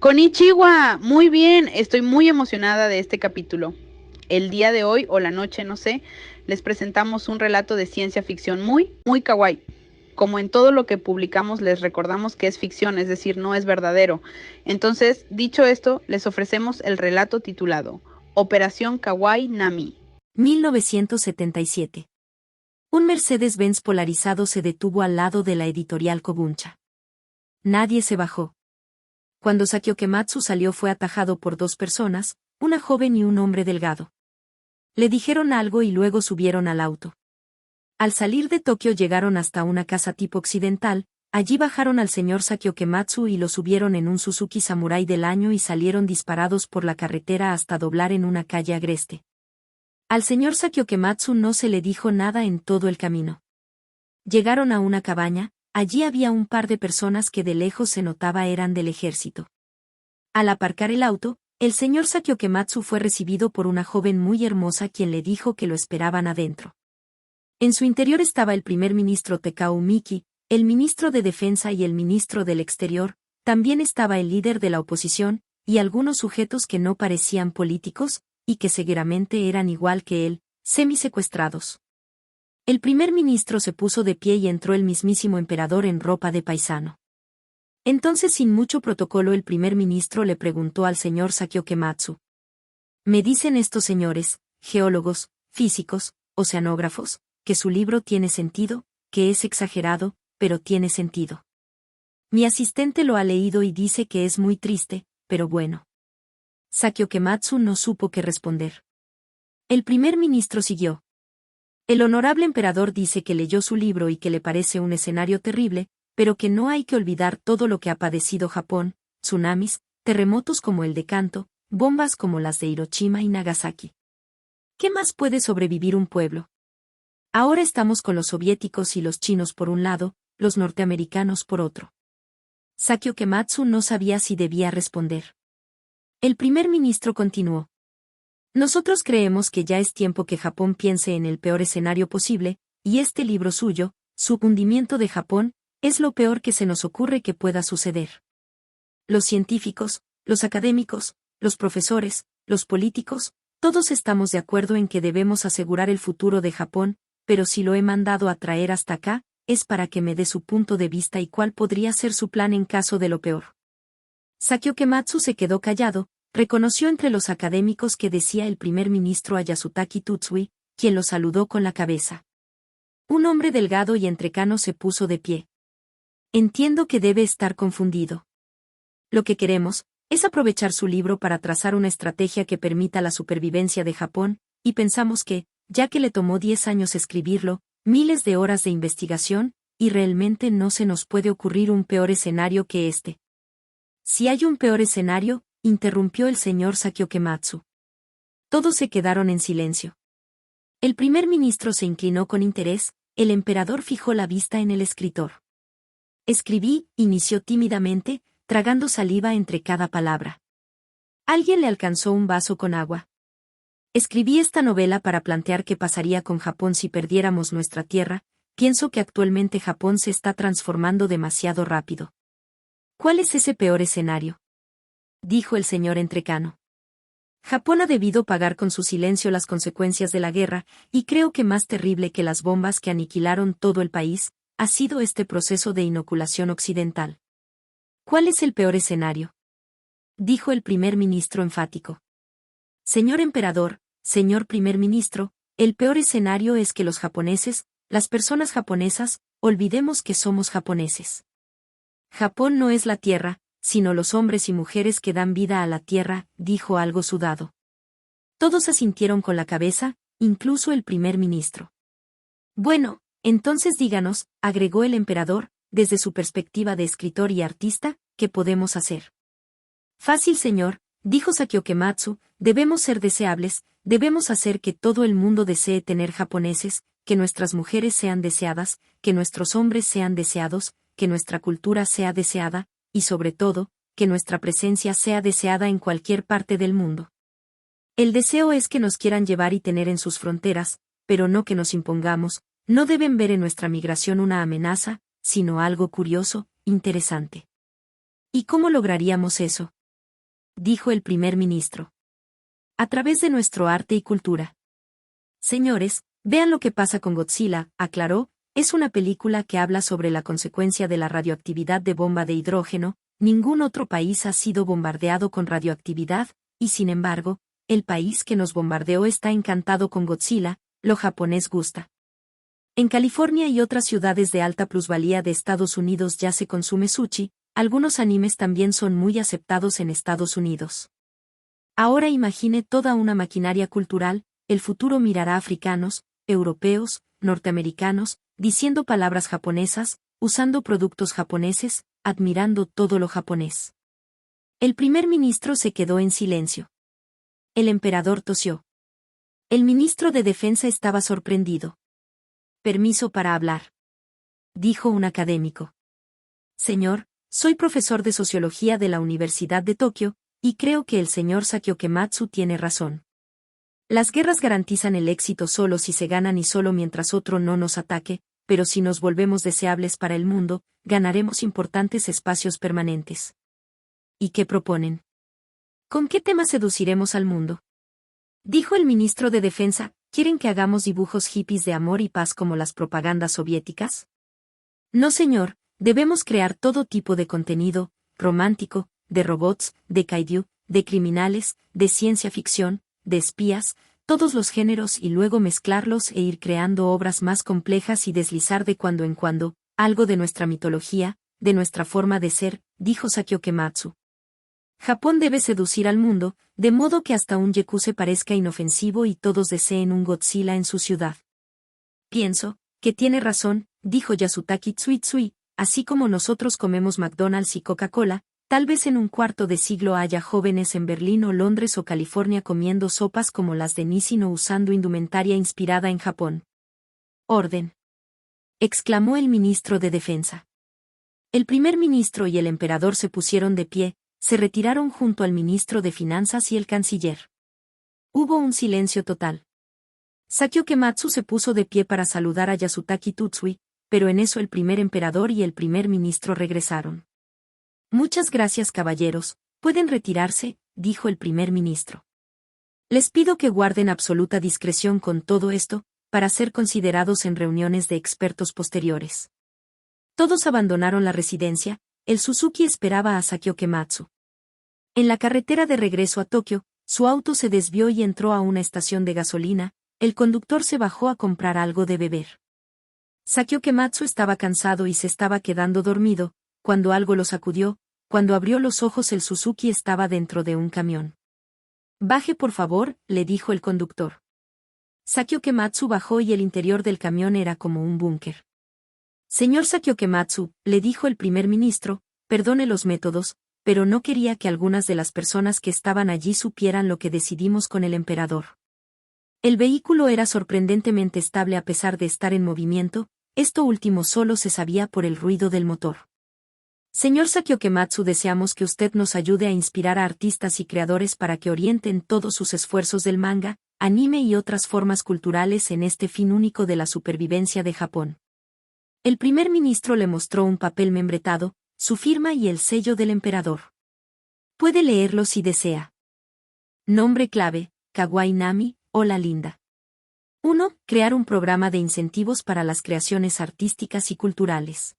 Konnichiwa, muy bien, estoy muy emocionada de este capítulo. El día de hoy, o la noche, no sé, les presentamos un relato de ciencia ficción muy kawaii. Como en todo lo que publicamos, les recordamos que es ficción, es decir, no es verdadero. Entonces, dicho esto, les ofrecemos el relato titulado Operación Kawaii Nami. 1977. Un Mercedes-Benz polarizado se detuvo al lado de la editorial Kobuncha. Nadie se bajó. Cuando Sakio Kematsu salió fue atajado por dos personas, una joven y un hombre delgado. Le dijeron algo y luego subieron al auto. Al salir de Tokio llegaron hasta una casa tipo occidental, allí bajaron al señor Sakio Kematsu y lo subieron en un Suzuki Samurai del año y salieron disparados por la carretera hasta doblar en una calle agreste. Al señor Sakio Kematsu no se le dijo nada en todo el camino. Llegaron a una cabaña, allí había un par de personas que de lejos se notaba eran del ejército. Al aparcar el auto, el señor Sakio Kematsu fue recibido por una joven muy hermosa quien le dijo que lo esperaban adentro. En su interior estaba el primer ministro Tekao Miki, el ministro de Defensa y el ministro del Exterior, también estaba el líder de la oposición, y algunos sujetos que no parecían políticos, y que seguramente eran igual que él, semisecuestrados. El primer ministro se puso de pie y entró el mismísimo emperador en ropa de paisano. Entonces sin mucho protocolo el primer ministro le preguntó al señor Sakio Kematsu. Me dicen estos señores, geólogos, físicos, oceanógrafos, que su libro tiene sentido, que es exagerado, pero tiene sentido. Mi asistente lo ha leído y dice que es muy triste, pero bueno. Sakio Kematsu no supo qué responder. El primer ministro siguió. El honorable emperador dice que leyó su libro y que le parece un escenario terrible, pero que no hay que olvidar todo lo que ha padecido Japón, tsunamis, terremotos como el de Kanto, bombas como las de Hiroshima y Nagasaki. ¿Qué más puede sobrevivir un pueblo? Ahora estamos con los soviéticos y los chinos por un lado, los norteamericanos por otro. Sakio Kematsu no sabía si debía responder. El primer ministro continuó. Nosotros creemos que ya es tiempo que Japón piense en el peor escenario posible, y este libro suyo, Su hundimiento de Japón, es lo peor que se nos ocurre que pueda suceder. Los científicos, los académicos, los profesores, los políticos, todos estamos de acuerdo en que debemos asegurar el futuro de Japón, pero si lo he mandado a traer hasta acá, es para que me dé su punto de vista y cuál podría ser su plan en caso de lo peor. Sakio Kematsu se quedó callado. Reconoció entre los académicos que decía el primer ministro a Yasutaki Tsutsui, quien lo saludó con la cabeza. Un hombre delgado y entrecano se puso de pie. Entiendo que debe estar confundido. Lo que queremos es aprovechar su libro para trazar una estrategia que permita la supervivencia de Japón, y pensamos que, ya que le tomó 10 años escribirlo, miles de horas de investigación, y realmente no se nos puede ocurrir un peor escenario que este. Si hay un peor escenario, interrumpió el señor Sakio Kematsu. Todos se quedaron en silencio. El primer ministro se inclinó con interés, el emperador fijó la vista en el escritor. Escribí, inició tímidamente, tragando saliva entre cada palabra. Alguien le alcanzó un vaso con agua. Escribí esta novela para plantear qué pasaría con Japón si perdiéramos nuestra tierra, pienso que actualmente Japón se está transformando demasiado rápido. ¿Cuál es ese peor escenario?, dijo el señor entrecano. Japón ha debido pagar con su silencio las consecuencias de la guerra, y creo que más terrible que las bombas que aniquilaron todo el país, ha sido este proceso de inoculación occidental. ¿Cuál es el peor escenario?, dijo el primer ministro enfático. Señor emperador, señor primer ministro, el peor escenario es que los japoneses, las personas japonesas, olvidemos que somos japoneses. Japón no es la tierra, sino los hombres y mujeres que dan vida a la tierra, dijo algo sudado. Todos asintieron con la cabeza, incluso el primer ministro. Bueno, entonces díganos, agregó el emperador, desde su perspectiva de escritor y artista, ¿qué podemos hacer? Fácil señor, dijo Sakio Kematsu, debemos ser deseables, debemos hacer que todo el mundo desee tener japoneses, que nuestras mujeres sean deseadas, que nuestros hombres sean deseados, que nuestra cultura sea deseada, y sobre todo, que nuestra presencia sea deseada en cualquier parte del mundo. El deseo es que nos quieran llevar y tener en sus fronteras, pero no que nos impongamos, no deben ver en nuestra migración una amenaza, sino algo curioso, interesante. ¿Y cómo lograríamos eso? dijo el primer ministro. A través de nuestro arte y cultura. Señores, vean lo que pasa con Godzilla, aclaró, es una película que habla sobre la consecuencia de la radioactividad de bomba de hidrógeno, ningún otro país ha sido bombardeado con radioactividad, y sin embargo, el país que nos bombardeó está encantado con Godzilla, lo japonés gusta. En California y otras ciudades de alta plusvalía de Estados Unidos ya se consume sushi, algunos animes también son muy aceptados en Estados Unidos. Ahora imagine toda una maquinaria cultural, el futuro mirará a africanos, europeos, norteamericanos, diciendo palabras japonesas, usando productos japoneses, admirando todo lo japonés. El primer ministro se quedó en silencio. El emperador tosió. El ministro de Defensa estaba sorprendido. Permiso para hablar. Dijo un académico. Señor, soy profesor de sociología de la Universidad de Tokio, y creo que el señor Sakiokematsu tiene razón. Las guerras garantizan el éxito solo si se ganan y solo mientras otro no nos ataque, pero si nos volvemos deseables para el mundo, ganaremos importantes espacios permanentes. ¿Y qué proponen? ¿Con qué tema seduciremos al mundo? Dijo el ministro de Defensa, ¿quieren que hagamos dibujos hippies de amor y paz como las propagandas soviéticas? No señor, debemos crear todo tipo de contenido, romántico, de robots, de kaiju, de criminales, de ciencia ficción, de espías, todos los géneros y luego mezclarlos e ir creando obras más complejas y deslizar de cuando en cuando, algo de nuestra mitología, de nuestra forma de ser, dijo Sakiokematsu. Japón debe seducir al mundo, de modo que hasta un yakuza parezca inofensivo y todos deseen un Godzilla en su ciudad. Pienso, que tiene razón, dijo Yasutaki Tsuitsui, así como nosotros comemos McDonald's y Coca-Cola, tal vez en un cuarto de siglo haya jóvenes en Berlín o Londres o California comiendo sopas como las de Nissin o usando indumentaria inspirada en Japón. Orden. Exclamó el ministro de Defensa. El primer ministro y el emperador se pusieron de pie, se retiraron junto al ministro de Finanzas y el canciller. Hubo un silencio total. Sakiokematsu se puso de pie para saludar a Yasutaki Tsutsui, pero en eso el primer emperador y el primer ministro regresaron. Muchas gracias caballeros, pueden retirarse, dijo el primer ministro. Les pido que guarden absoluta discreción con todo esto, para ser considerados en reuniones de expertos posteriores. Todos abandonaron la residencia, el Suzuki esperaba a Sakiokematsu. En la carretera de regreso a Tokio, su auto se desvió y entró a una estación de gasolina, el conductor se bajó a comprar algo de beber. Sakiokematsu estaba cansado y se estaba quedando dormido, cuando algo lo sacudió, cuando abrió los ojos el Suzuki estaba dentro de un camión. Baje por favor, le dijo el conductor. Sakiokematsu bajó y el interior del camión era como un búnker. Señor Sakiokematsu, le dijo el primer ministro, perdone los métodos, pero no quería que algunas de las personas que estaban allí supieran lo que decidimos con el emperador. El vehículo era sorprendentemente estable a pesar de estar en movimiento, esto último solo se sabía por el ruido del motor. Señor Sakiokematsu, deseamos que usted nos ayude a inspirar a artistas y creadores para que orienten todos sus esfuerzos del manga, anime y otras formas culturales en este fin único de la supervivencia de Japón. El primer ministro le mostró un papel membretado, su firma y el sello del emperador. Puede leerlo si desea. Nombre clave, Kawaii Nami, hola linda. 1. Crear un programa de incentivos para las creaciones artísticas y culturales.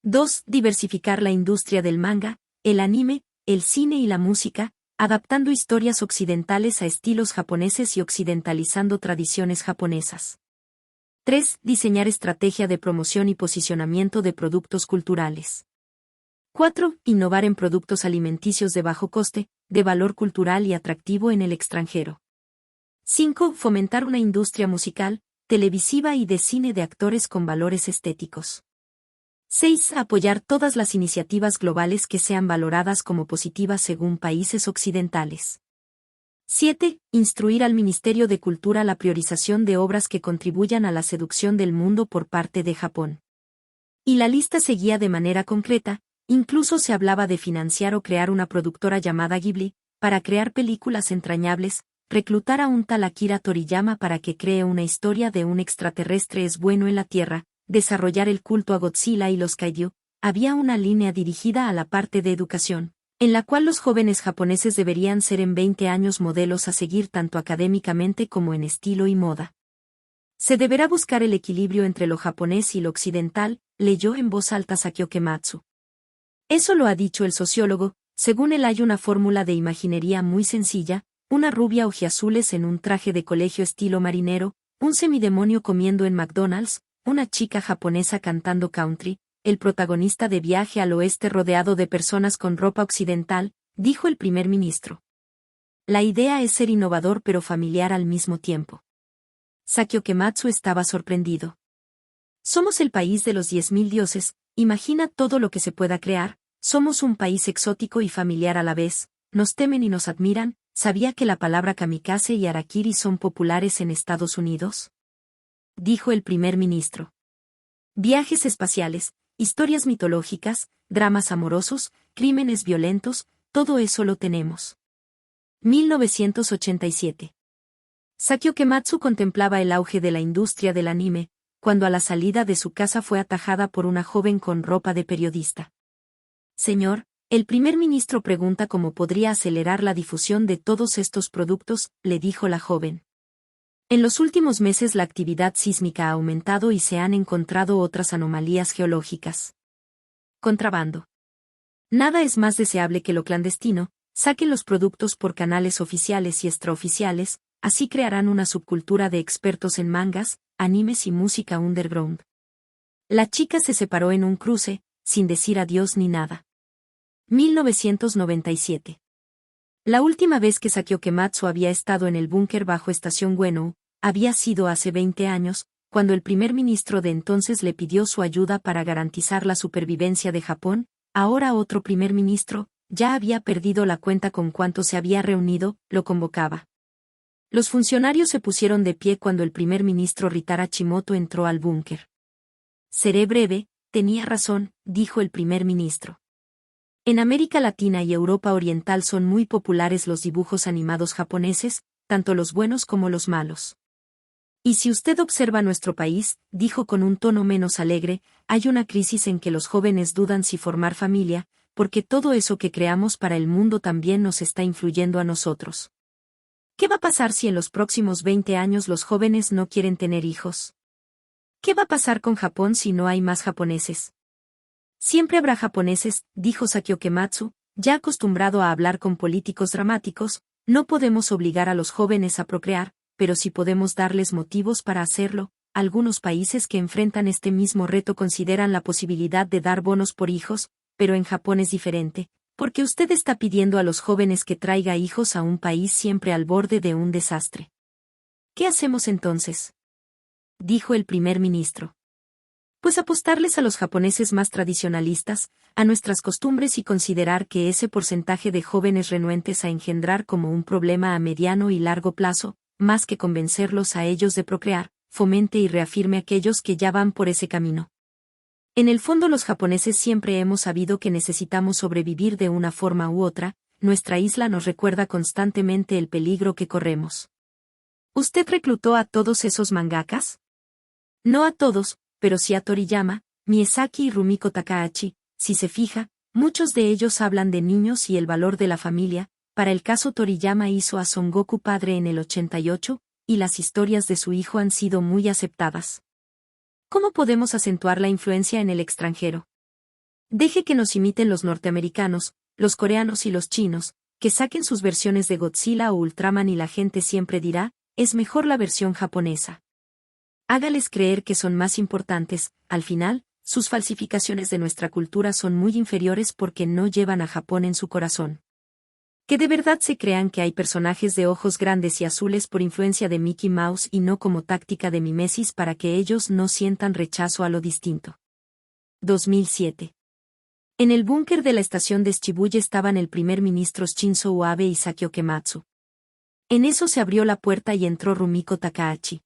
2. Diversificar la industria del manga, el anime, el cine y la música, adaptando historias occidentales a estilos japoneses y occidentalizando tradiciones japonesas. 3. Diseñar estrategia de promoción y posicionamiento de productos culturales. 4. Innovar en productos alimenticios de bajo coste, de valor cultural y atractivo en el extranjero. 5. Fomentar una industria musical, televisiva y de cine de actores con valores estéticos. 6. Apoyar todas las iniciativas globales que sean valoradas como positivas según países occidentales. 7. Instruir al Ministerio de Cultura la priorización de obras que contribuyan a la seducción del mundo por parte de Japón. Y la lista seguía de manera concreta, incluso se hablaba de financiar o crear una productora llamada Ghibli, para crear películas entrañables, reclutar a un tal Akira Toriyama para que cree una historia de un extraterrestre es bueno en la Tierra, desarrollar el culto a Godzilla y los kaiju, había una línea dirigida a la parte de educación, en la cual los jóvenes japoneses deberían ser en 20 años modelos a seguir tanto académicamente como en estilo y moda. Se deberá buscar el equilibrio entre lo japonés y lo occidental, leyó en voz alta Sakio Kematsu. Eso lo ha dicho el sociólogo. Según él hay una fórmula de imaginería muy sencilla, una rubia ojiazules en un traje de colegio estilo marinero, un semidemonio comiendo en McDonald's, una chica japonesa cantando country, el protagonista de Viaje al Oeste rodeado de personas con ropa occidental, dijo el primer ministro. La idea es ser innovador pero familiar al mismo tiempo. Sakio Kematsu estaba sorprendido. Somos el país de los 10.000 dioses, imagina todo lo que se pueda crear. Somos un país exótico y familiar a la vez, nos temen y nos admiran. ¿Sabía que la palabra kamikaze y harakiri son populares en Estados Unidos? Dijo el primer ministro. Viajes espaciales, historias mitológicas, dramas amorosos, crímenes violentos, todo eso lo tenemos. 1987. Sakio Kematsu contemplaba el auge de la industria del anime, cuando a la salida de su casa fue atajada por una joven con ropa de periodista. Señor, el primer ministro pregunta cómo podría acelerar la difusión de todos estos productos, le dijo la joven. En los últimos meses la actividad sísmica ha aumentado y se han encontrado otras anomalías geológicas. Contrabando. Nada es más deseable que lo clandestino. Saquen los productos por canales oficiales y extraoficiales, así crearán una subcultura de expertos en mangas, animes y música underground. La chica se separó en un cruce, sin decir adiós ni nada. 1997. La última vez que Sakio Kematsu había estado en el búnker bajo Estación Ueno, había sido hace 20 años, cuando el primer ministro de entonces le pidió su ayuda para garantizar la supervivencia de Japón. Ahora otro primer ministro, ya había perdido la cuenta con cuánto se había reunido, lo convocaba. Los funcionarios se pusieron de pie cuando el primer ministro Ritara Chimoto entró al búnker. Seré breve, tenía razón, dijo el primer ministro. En América Latina y Europa Oriental son muy populares los dibujos animados japoneses, tanto los buenos como los malos. Y si usted observa nuestro país, dijo con un tono menos alegre, hay una crisis en que los jóvenes dudan si formar familia, porque todo eso que creamos para el mundo también nos está influyendo a nosotros. ¿Qué va a pasar si en los próximos 20 años los jóvenes no quieren tener hijos? ¿Qué va a pasar con Japón si no hay más japoneses? Siempre habrá japoneses, dijo Sakio Kematsu, ya acostumbrado a hablar con políticos dramáticos. No podemos obligar a los jóvenes a procrear, pero sí podemos darles motivos para hacerlo. Algunos países que enfrentan este mismo reto consideran la posibilidad de dar bonos por hijos, pero en Japón es diferente, porque usted está pidiendo a los jóvenes que traiga hijos a un país siempre al borde de un desastre. ¿Qué hacemos entonces?, dijo el primer ministro. Pues apostarles a los japoneses más tradicionalistas, a nuestras costumbres y considerar que ese porcentaje de jóvenes renuentes a engendrar como un problema a mediano y largo plazo, más que convencerlos a ellos de procrear, fomente y reafirme a aquellos que ya van por ese camino. En el fondo los japoneses siempre hemos sabido que necesitamos sobrevivir de una forma u otra, nuestra isla nos recuerda constantemente el peligro que corremos. ¿Usted reclutó a todos esos mangakas? No a todos, pero sí a Toriyama, Miyazaki y Rumiko Takahashi. Si se fija, muchos de ellos hablan de niños y el valor de la familia. Para el caso Toriyama hizo a Son Goku padre en el 88, y las historias de su hijo han sido muy aceptadas. ¿Cómo podemos acentuar la influencia en el extranjero? Deje que nos imiten los norteamericanos, los coreanos y los chinos, que saquen sus versiones de Godzilla o Ultraman y la gente siempre dirá, es mejor la versión japonesa. Hágales creer que son más importantes. Al final, sus falsificaciones de nuestra cultura son muy inferiores porque no llevan a Japón en su corazón. Que de verdad se crean que hay personajes de ojos grandes y azules por influencia de Mickey Mouse y no como táctica de mimesis para que ellos no sientan rechazo a lo distinto. 2007. En el búnker de la estación de Shibuya estaban el primer ministro Shinzo Abe y Sakio Kematsu. En eso se abrió la puerta y entró Rumiko Takahashi.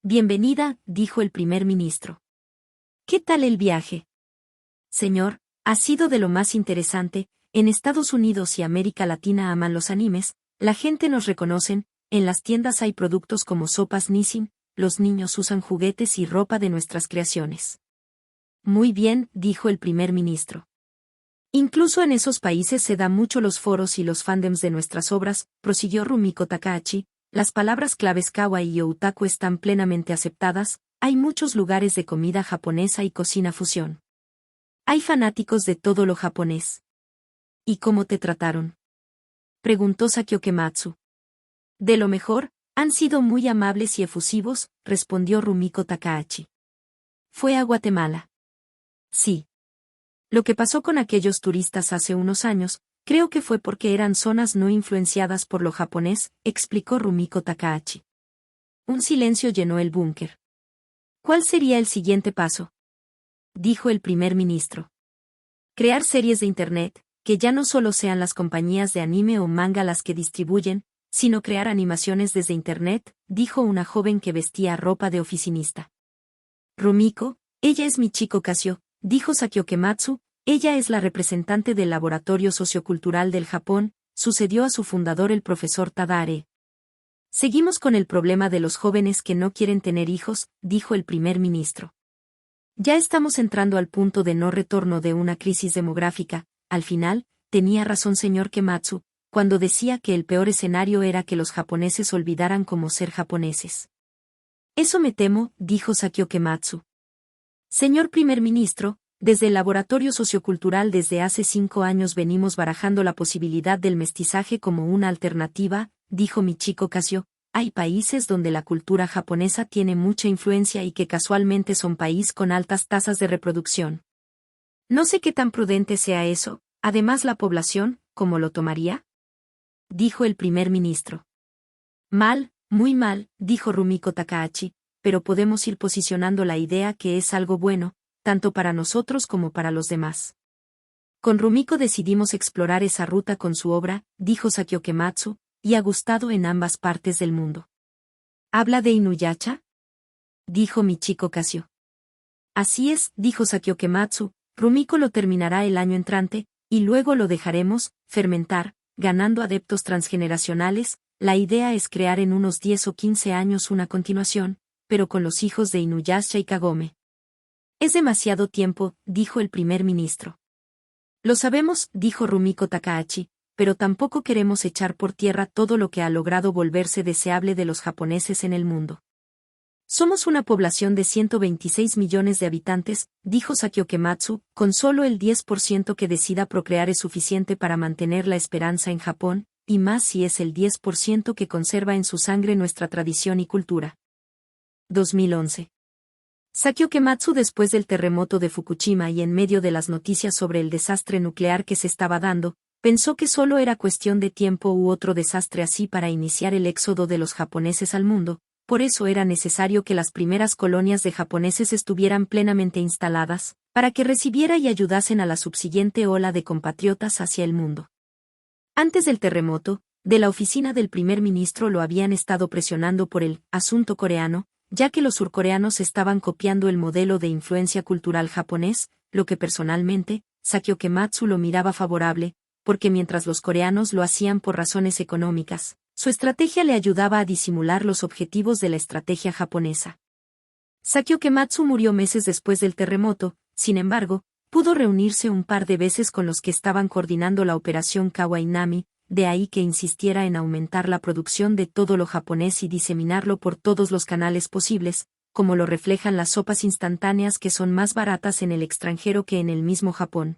Bienvenida, dijo el primer ministro. ¿Qué tal el viaje? Señor, ha sido de lo más interesante. En Estados Unidos y América Latina aman los animes, la gente nos reconocen, en las tiendas hay productos como sopas Nissin, los niños usan juguetes y ropa de nuestras creaciones. Muy bien, dijo el primer ministro. Incluso en esos países se da mucho los foros y los fandoms de nuestras obras, prosiguió Rumiko Takahashi, las palabras claves kawaii y otaku están plenamente aceptadas, hay muchos lugares de comida japonesa y cocina fusión. Hay fanáticos de todo lo japonés. ¿Y cómo te trataron?, preguntó Sakio Kematsu. De lo mejor, han sido muy amables y efusivos, respondió Rumiko Takahashi. ¿Fue a Guatemala? Sí. Lo que pasó con aquellos turistas hace unos años, creo que fue porque eran zonas no influenciadas por lo japonés, explicó Rumiko Takahashi. Un silencio llenó el búnker. ¿Cuál sería el siguiente paso?, dijo el primer ministro. Crear series de Internet, que ya no solo sean las compañías de anime o manga las que distribuyen, sino crear animaciones desde Internet, dijo una joven que vestía ropa de oficinista. Rumiko, ella es Michiko Kasio, dijo Sakio Kematsu, ella es la representante del Laboratorio Sociocultural del Japón, sucedió a su fundador el profesor Tadare. Seguimos con el problema de los jóvenes que no quieren tener hijos, dijo el primer ministro. Ya estamos entrando al punto de no retorno de una crisis demográfica, al final, tenía razón señor Kematsu, cuando decía que el peor escenario era que los japoneses olvidaran cómo ser japoneses. Eso me temo, dijo Sakio Kematsu. Señor primer ministro, desde el Laboratorio Sociocultural desde hace 5 años venimos barajando la posibilidad del mestizaje como una alternativa, dijo Michiko Kasio, hay países donde la cultura japonesa tiene mucha influencia y que casualmente son país con altas tasas de reproducción. No sé qué tan prudente sea eso, además la población, ¿cómo lo tomaría?, dijo el primer ministro. Mal, muy mal, dijo Rumiko Takahashi, pero podemos ir posicionando la idea que es algo bueno, tanto para nosotros como para los demás. Con Rumiko decidimos explorar esa ruta con su obra, dijo Sakio Kematsu, y ha gustado en ambas partes del mundo. ¿Habla de Inuyasha?, dijo Michiko Kasio. Así es, dijo Sakio Kematsu, Rumiko lo terminará el año entrante, y luego lo dejaremos fermentar, ganando adeptos transgeneracionales. La idea es crear en unos 10 o 15 años una continuación, pero con los hijos de Inuyasha y Kagome. Es demasiado tiempo, dijo el primer ministro. Lo sabemos, dijo Rumiko Takahashi, pero tampoco queremos echar por tierra todo lo que ha logrado volverse deseable de los japoneses en el mundo. Somos una población de 126 millones de habitantes, dijo Sakio Kematsu, con solo el 10% que decida procrear es suficiente para mantener la esperanza en Japón, y más si es el 10% que conserva en su sangre nuestra tradición y cultura. 2011. Sakio Kematsu después del terremoto de Fukushima y en medio de las noticias sobre el desastre nuclear que se estaba dando, pensó que solo era cuestión de tiempo u otro desastre así para iniciar el éxodo de los japoneses al mundo. Por eso era necesario que las primeras colonias de japoneses estuvieran plenamente instaladas, para que recibiera y ayudasen a la subsiguiente ola de compatriotas hacia el mundo. Antes del terremoto, de la oficina del primer ministro lo habían estado presionando por el asunto coreano, ya que los surcoreanos estaban copiando el modelo de influencia cultural japonés, lo que personalmente, Sakio Kematsu lo miraba favorable, porque mientras los coreanos lo hacían por razones económicas, su estrategia le ayudaba a disimular los objetivos de la estrategia japonesa. Sakio Kematsu murió meses después del terremoto, sin embargo, pudo reunirse un par de veces con los que estaban coordinando la operación Kawainami, de ahí que insistiera en aumentar la producción de todo lo japonés y diseminarlo por todos los canales posibles, como lo reflejan las sopas instantáneas que son más baratas en el extranjero que en el mismo Japón.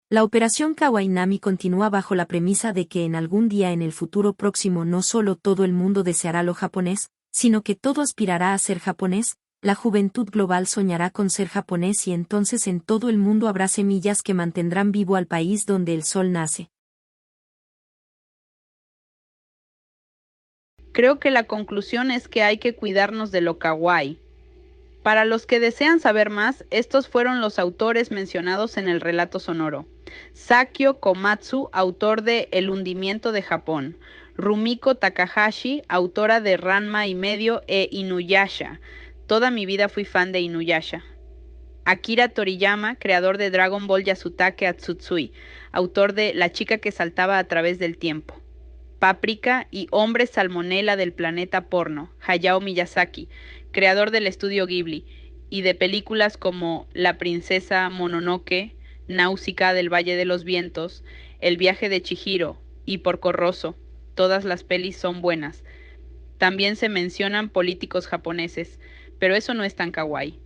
La operación Kawainami continúa bajo la premisa de que en algún día en el futuro próximo no solo todo el mundo deseará lo japonés, sino que todo aspirará a ser japonés, la juventud global soñará con ser japonés y entonces en todo el mundo habrá semillas que mantendrán vivo al país donde el sol nace. Creo que la conclusión es que hay que cuidarnos de lo kawaii. Para los que desean saber más, estos fueron los autores mencionados en el relato sonoro. Sakio Komatsu, autor de El hundimiento de Japón. Rumiko Takahashi, autora de Ranma y medio e Inuyasha. Toda mi vida fui fan de Inuyasha. Akira Toriyama, creador de Dragon Ball Yasutake Atsutsui, autor de La chica que saltaba a través del tiempo. Páprica y Hombre Salmonela del planeta porno, Hayao Miyazaki, creador del estudio Ghibli, y de películas como La princesa Mononoke, Náusica del Valle de los Vientos, El viaje de Chihiro y Porco Rosso. Todas las pelis son buenas. También se mencionan políticos japoneses, pero eso no es tan kawaii.